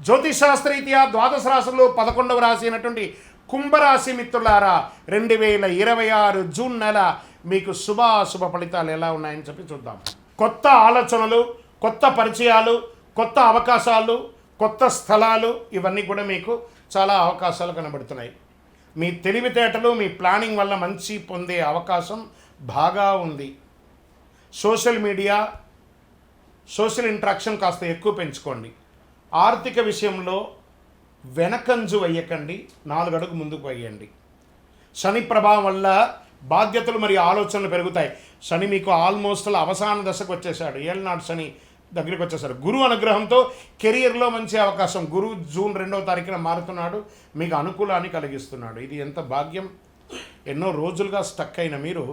జ్యోతిషాస్త్రరీత్యా ద్వాదశ రాశుల్లో 11వ రాశి అయినటువంటి కుంభరాశి మిత్రులారా 2026 జూన్ నెల మీకు శుభాశుభ ఫలితాలు ఎలా ఉన్నాయని చెప్పి చూద్దాం. కొత్త ఆలోచనలు, కొత్త పరిచయాలు, కొత్త అవకాశాలు, కొత్త స్థలాలు ఇవన్నీ కూడా మీకు చాలా అవకాశాలు కనబడుతున్నాయి. మీ తెలివితేటలు, మీ ప్లానింగ్ వల్ల మంచి పొందే అవకాశం బాగా ఉంది. సోషల్ మీడియా, సోషల్ ఇంటరాక్షన్ కాస్త ఎక్కువ పెంచుకోండి. ఆర్థిక విషయంలో వెనకంజు వేయకండి, 4 అడుగు ముందుకు వేయండి. శని ప్రభావం వల్ల బాధ్యతలు మరియు ఆలోచనలు పెరుగుతాయి. శని మీకు ఆల్మోస్ట్ అవసాన దశకు వచ్చేసాడు, ఏళ్ళనాడు శని దగ్గరికి వచ్చేసాడు. గురువు అనుగ్రహంతో కెరియర్లో మంచి అవకాశం. గురువు జూన్ 2వ తారీఖున మారుతున్నాడు, మీకు అనుకూలాన్ని కలిగిస్తున్నాడు. ఇది ఎంత భాగ్యం! ఎన్నో రోజులుగా స్టక్ అయిన మీరు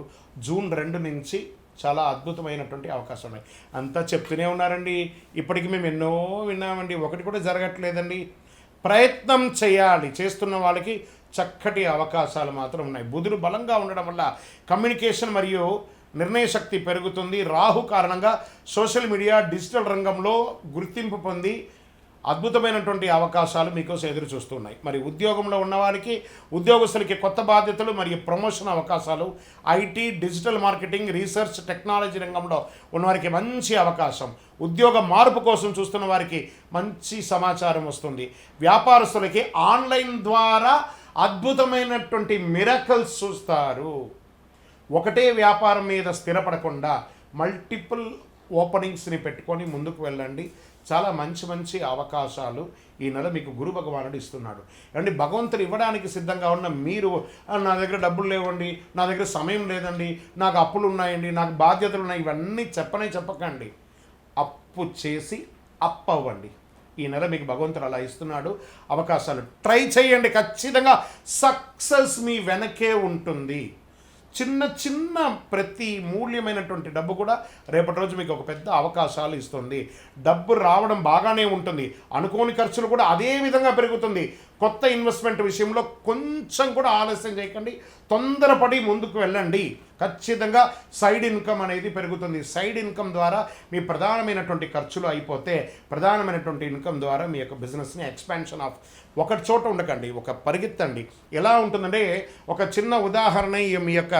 జూన్ 2 నుంచి చాలా అద్భుతమైనటువంటి అవకాశం ఉన్నాయి. అంతా చెప్తూనే ఉన్నారండి, ఇప్పటికి మేము ఎన్నో విన్నామండి, ఒకటి కూడా జరగట్లేదండి. ప్రయత్నం చేయాలి. చేస్తున్న వాళ్ళకి చక్కటి అవకాశాలు మాత్రం ఉన్నాయి. బుధుడు బలంగా ఉండడం వల్ల కమ్యూనికేషన్ మరియు నిర్ణయ శక్తి పెరుగుతుంది. రాహు కారణంగా సోషల్ మీడియా, డిజిటల్ రంగంలో గుర్తింపు పొంది అద్భుతమైనటువంటి అవకాశాలు మీకోసం ఎదురు చూస్తున్నాయి. మరి ఉద్యోగంలో ఉన్నవారికి, ఉద్యోగస్తులకి కొత్త బాధ్యతలు మరియు ప్రమోషన్ అవకాశాలు. IT, digital marketing, research, technology రంగంలో ఉన్నవారికి మంచి అవకాశం. ఉద్యోగ మార్పు కోసం చూస్తున్న వారికి మంచి సమాచారం వస్తుంది. వ్యాపారస్తులకి ఆన్లైన్ ద్వారా అద్భుతమైనటువంటి మిరకల్స్ చూస్తారు. ఒకటే వ్యాపారం మీద స్థిరపడకుండా మల్టిపుల్ ఓపెనింగ్స్ని పెట్టుకొని ముందుకు వెళ్ళండి. చాలా మంచి మంచి అవకాశాలు ఈ నెల మీకు గురు భగవానుడు ఇస్తున్నాడు. అండి, భగవంతుడు ఇవ్వడానికి సిద్ధంగా ఉన్న మీరు, నా దగ్గర డబ్బులు లేవండి, నా దగ్గర సమయం లేదండి, నాకు అప్పులు ఉన్నాయండి, నాకు బాధ్యతలు ఉన్నాయి, ఇవన్నీ చెప్పకండి. అప్పు చేసి అవ్వండి. ఈ నెల మీకు భగవంతుడు అలా ఇస్తున్నాడు అవకాశాలు. ట్రై చేయండి, ఖచ్చితంగా సక్సెస్ మీ వెనకే ఉంటుంది. చిన్న ప్రతి మూల్యమైనటువంటి డబ్బు కూడా రేపటి రోజు మీకు ఒక పెద్ద అవకాశాలు ఇస్తుంది. డబ్బు రావడం బాగానే ఉంటుంది, అనుకోని ఖర్చులు కూడా అదే విధంగా పెరుగుతుంది. కొత్త ఇన్వెస్ట్మెంట్ విషయంలో కొంచెం కూడా ఆలస్యం చేయకండి, తొందరపడి ముందుకు వెళ్ళండి. ఖచ్చితంగా సైడ్ ఇన్కమ్ అనేది పెరుగుతుంది. సైడ్ ఇన్కమ్ ద్వారా మీ ప్రధానమైనటువంటి ఖర్చులు అయిపోతే ప్రధానమైనటువంటి ఇన్కమ్ ద్వారా మీ యొక్క బిజినెస్ని ఎక్స్పాన్షన్ ఆఫ్ ఒక చోట ఉండకండి, ఒక పరిగెత్తండి. ఎలా ఉంటుందంటే ఒక చిన్న ఉదాహరణ మీ యొక్క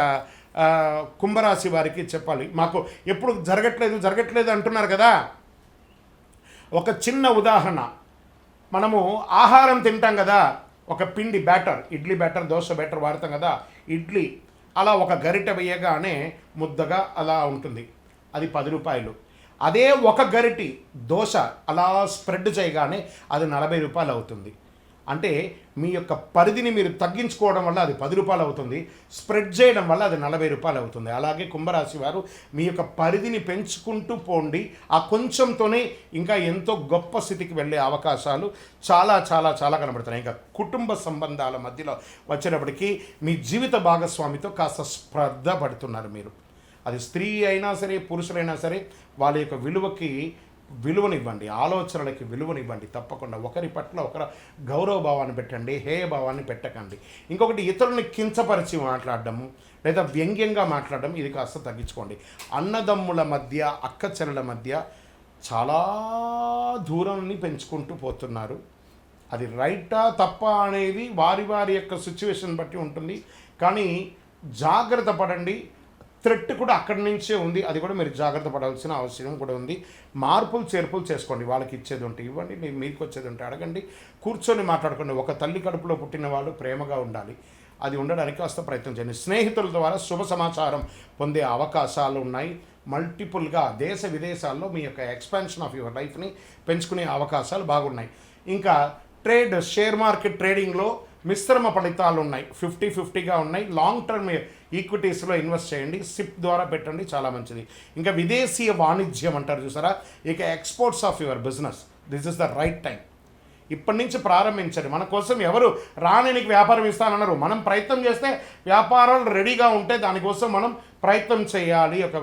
కుంభరాశి వారికి చెప్పాలి. మాకు ఎప్పుడు జరగట్లేదు అంటున్నారు కదా. ఒక చిన్న ఉదాహరణ, మనము ఆహారం తింటాం కదా, ఒక పిండి batter, idli batter, dosa batter వాడతాం కదా. ఇడ్లీ అలా ఒక గరిటె వేయగానే ముద్దగా అలా ఉంటుంది, అది 10 రూపాయలు. అదే ఒక గరిటి దోశ అలా స్ప్రెడ్ చేయగానే అది 40 రూపాయలు అవుతుంది. అంటే మీ యొక్క పరిధిని మీరు తగ్గించుకోవడం వల్ల అది 10 రూపాయలు అవుతుంది, స్ప్రెడ్ చేయడం వల్ల అది 40 రూపాయలు అవుతుంది. అలాగే కుంభరాశి వారు మీ యొక్క పరిధిని పెంచుకుంటూ పోండి. ఆ కొంచెంతోనే ఇంకా ఎంతో గొప్ప స్థితికి వెళ్ళే అవకాశాలు చాలా చాలా చాలా కనబడుతున్నాయి. ఇంకా కుటుంబ సంబంధాల మధ్యలో వచ్చేటప్పటికీ మీ జీవిత భాగస్వామితో కాస్త స్పర్ధ పడుతున్నారు మీరు. అది స్త్రీ అయినా సరే, పురుషులైనా సరే, వాళ్ళ యొక్క విలువనివ్వండి, ఆలోచనలకి విలువనివ్వండి. తప్పకుండా ఒకరి పట్ల ఒకరు గౌరవ భావాన్ని పెట్టండి, హేయ భావాన్ని పెట్టకండి. ఇంకొకటి, ఇతరులని కించపరిచి మాట్లాడడము లేదా వ్యంగ్యంగా మాట్లాడడం, ఇది కాస్త తగ్గించుకోండి. అన్నదమ్ముల మధ్య, అక్క చెల్లెల మధ్య చాలా దూరాన్ని పెంచుకుంటూ పోతున్నారు. అది రైటా తప్ప అనేది వారి యొక్క సిచ్యువేషన్ బట్టి ఉంటుంది. కానీ జాగ్రత్త పడండి. థ్రెట్ కూడా అక్కడి నుంచే ఉంది, అది కూడా మీరు జాగ్రత్త పడాల్సిన అవసరం కూడా ఉంది. మార్పులు చేర్పులు చేసుకోండి. వాళ్ళకి ఇచ్చేది ఉంటే ఇవ్వండి, మీకు వచ్చేది ఉంటే అడగండి. కూర్చొని మాట్లాడుకోండి. ఒక తల్లి కడుపులో పుట్టిన వాళ్ళు ప్రేమగా ఉండాలి, అది ఉండడానికి కాస్త ప్రయత్నం చేయండి. స్నేహితుల ద్వారా శుభ సమాచారం పొందే అవకాశాలు ఉన్నాయి. మల్టిపుల్గా దేశ విదేశాల్లో మీ యొక్క ఎక్స్పాన్షన్ ఆఫ్ యువర్ లైఫ్ని పెంచుకునే అవకాశాలు బాగున్నాయి. ఇంకా ట్రేడ్, షేర్ మార్కెట్ ట్రేడింగ్లో మిశ్రమ ఫలితాలు ఉన్నాయి, 50-50గా ఉన్నాయి. లాంగ్ టర్మ్ ఈక్విటీస్లో ఇన్వెస్ట్ చేయండి, సిప్ ద్వారా పెట్టండి, చాలా మంచిది. ఇంకా విదేశీయ వాణిజ్యం అంటారు చూసారా, ఇక exports of your business, this is the right time. ఇప్పటి నుంచి ప్రారంభించండి. మన కోసం ఎవరు రానికి వ్యాపారం ఇస్తానన్నారు, మనం ప్రయత్నం చేస్తే వ్యాపారాలు రెడీగా ఉంటే దానికోసం మనం ప్రయత్నం చేయాలి. ఒక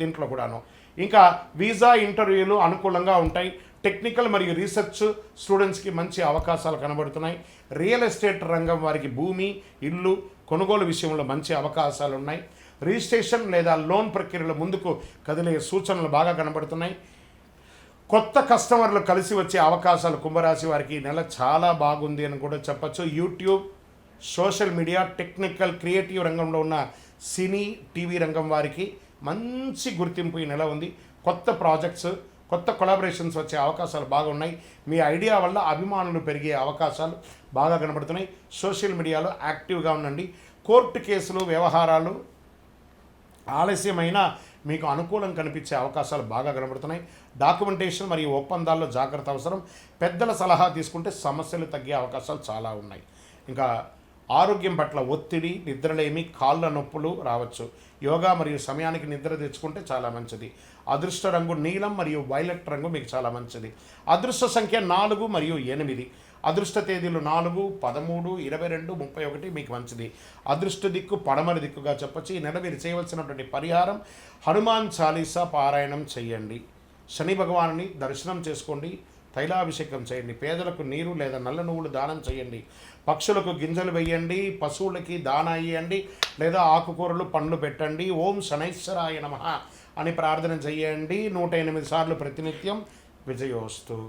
దీంట్లో కూడాను. ఇంకా వీసా ఇంటర్వ్యూలు అనుకూలంగా ఉంటాయి. టెక్నికల్ మరియు రీసెర్చ్ స్టూడెంట్స్కి మంచి అవకాశాలు కనబడుతున్నాయి. రియల్ ఎస్టేట్ రంగం వారికి భూమి, ఇల్లు కొనుగోలు విషయంలో మంచి అవకాశాలు ఉన్నాయి. రిజిస్ట్రేషన్ లేదా లోన్ ప్రక్రియలో ముందుకు కదిలే సూచనలు బాగా కనబడుతున్నాయి. కొత్త కస్టమర్లు కలిసి వచ్చే అవకాశాలు కుంభరాశి వారికి ఈ నెల చాలా బాగుంది అని కూడా చెప్పచ్చు. YouTube, social media, technical, creative రంగంలో ఉన్న సినీ, టీవీ రంగం వారికి మంచి గుర్తింపు ఈ నెల ఉంది. కొత్త ప్రాజెక్ట్స్, కొత్త కొలాబరేషన్స్ వచ్చే అవకాశాలు బాగున్నాయి. మీ ఐడియా వల్ల అభిమానులు పెరిగే అవకాశాలు బాగా కనబడుతున్నాయి. సోషల్ మీడియాలో యాక్టివ్గా ఉండండి. కోర్టు కేసులు, వ్యవహారాలు ఆలస్యమైన మీకు అనుకూలం కనిపించే అవకాశాలు బాగా కనబడుతున్నాయి. డాక్యుమెంటేషన్ మరియు ఒప్పందాల్లో జాగ్రత్త అవసరం. పెద్దల సలహా తీసుకుంటే సమస్యలు తగ్గే అవకాశాలు చాలా ఉన్నాయి. ఇంకా ఆరోగ్యం పట్ల ఒత్తిడి, నిద్రలేమి, కాళ్ళ నొప్పులు రావచ్చు. యోగా మరియు సమయానికి నిద్ర తెచ్చుకుంటే చాలా మంచిది. అదృష్ట రంగు నీలం మరియు వైలెట్ రంగు మీకు చాలా మంచిది. అదృష్ట సంఖ్య 4 మరియు 8. అదృష్ట తేదీలు 4, 13, 22, 31 మీకు మంచిది. అదృష్ట దిక్కు పడమరి దిక్కుగా చెప్పచ్చు. ఈ నెల మీరు చేయవలసినటువంటి పరిహారం హనుమాన్ చాలీసా పారాయణం చేయండి. శని భగవానుని దర్శనం చేసుకోండి. తైలాభిషేకం చేయండి. పేదలకు నీరు లేదా నల్ల నువ్వులు దానం చేయండి. పక్షులకు గింజలు వేయండి. పశువులకి దాన ఇయ్యండి లేదా ఆకుకూరలు, పండ్లు పెట్టండి. ఓం శనైశ్వరాయ నమః అని ప్రార్థన చేయండి 108 సార్లు ప్రతినిత్యం. విజయోస్తు.